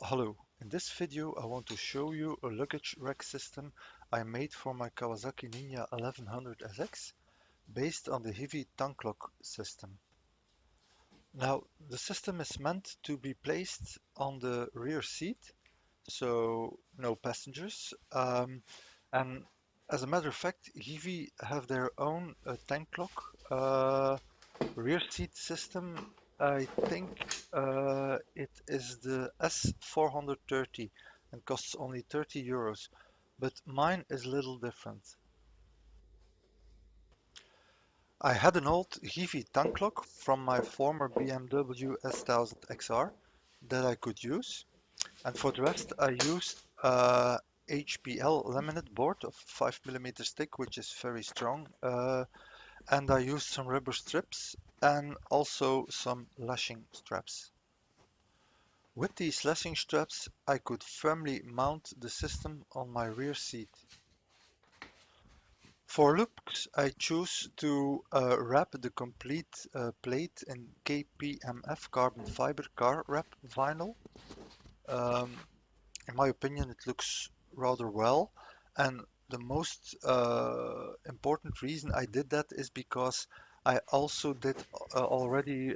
Hello, in this video I want to show you a luggage rack system I made for my Kawasaki Ninja 1100 SX based on the GIVI tanklock system. Now the system is meant to be placed on the rear seat, so no passengers, and as a matter of fact GIVI have their own tanklock rear seat system. I think it is the S430 and costs only 30 euros, but mine is a little different. I had an old GIVI tank lock from my former BMW S1000 XR that I could use, and for the rest I used a HPL laminate board of 5mm thick, which is very strong, and I used some rubber strips and also some lashing straps. With these lashing straps, I could firmly mount the system on my rear seat. For looks, I choose to wrap the complete plate in KPMF carbon fiber car wrap vinyl. Um, in my opinion, it looks rather well, and the most important reason I did that is because I also did already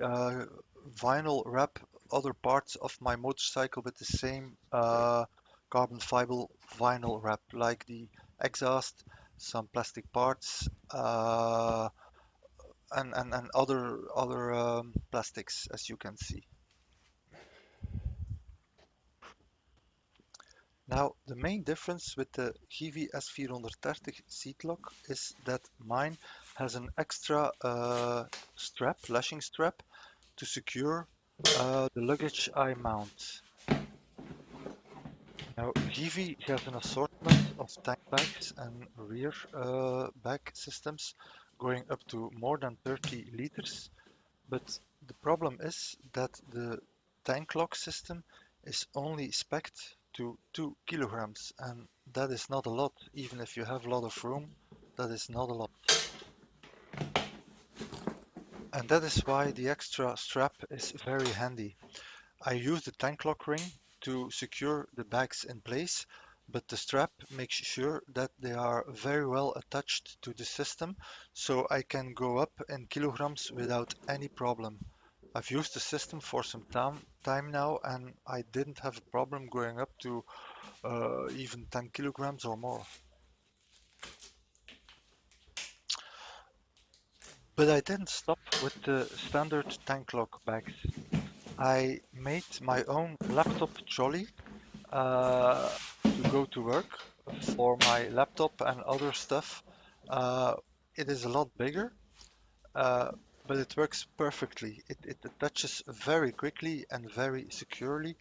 vinyl wrap other parts of my motorcycle with the same carbon fiber vinyl wrap, like the exhaust, some plastic parts, and other plastics, as you can see. Now, the main difference with the GIVI S430 seat lock is that mine has an extra strap, lashing strap, to secure the luggage I mount. Now, GIVI has an assortment of tank bags and rear bag systems going up to more than 30 liters, but the problem is that the tank lock system is only spec'd to 2 kilograms, and that is not a lot. Even if you have a lot of room, that is not a lot. And that is why the extra strap is very handy. I use the tank lock ring to secure the bags in place, but the strap makes sure that they are very well attached to the system, so I can go up in kilograms without any problem. I've used the system for some time now, and I didn't have a problem going up to even 10 kilograms or more. But I didn't stop with the standard tank lock bags. I made my own laptop trolley to go to work for my laptop and other stuff. Uh, it is a lot bigger, uh, but it works perfectly. It attaches very quickly and very securely.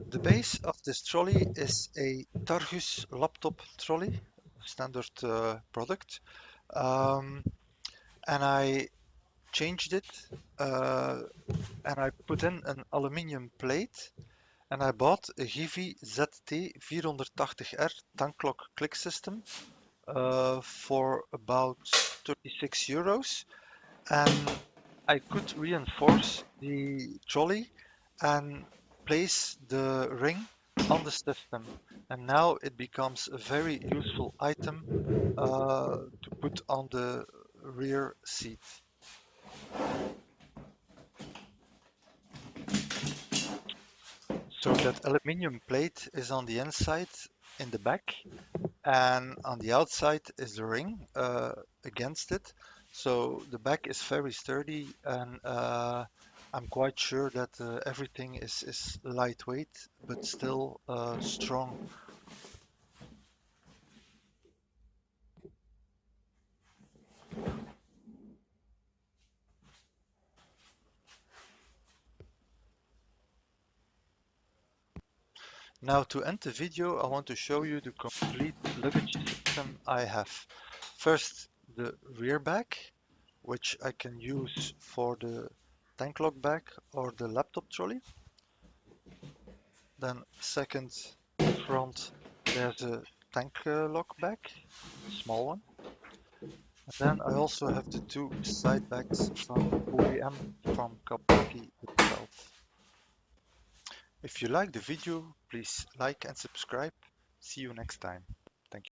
The base of this trolley is a Targus laptop trolley, standard product, um, and I changed it uh, and I put in an aluminium plate. And I bought a GIVI ZT480R tank lock click system for about 36 euros. And I could reinforce the trolley and place the ring on the system. And now it becomes a very useful item to put on the rear seat. So that aluminium plate is on the inside in the back, and on the outside is the ring against it. So the back is very sturdy, and I'm quite sure that everything is lightweight but still strong. Now to end the video, I want to show you the complete luggage system I have. First, the rear bag, which I can use for the tank lock bag or the laptop trolley. Then second, front, there's a tank lock bag, small one. Then I also have the two side bags from OEM from Kawasaki itself. If you like the video, please like and subscribe. See you next time.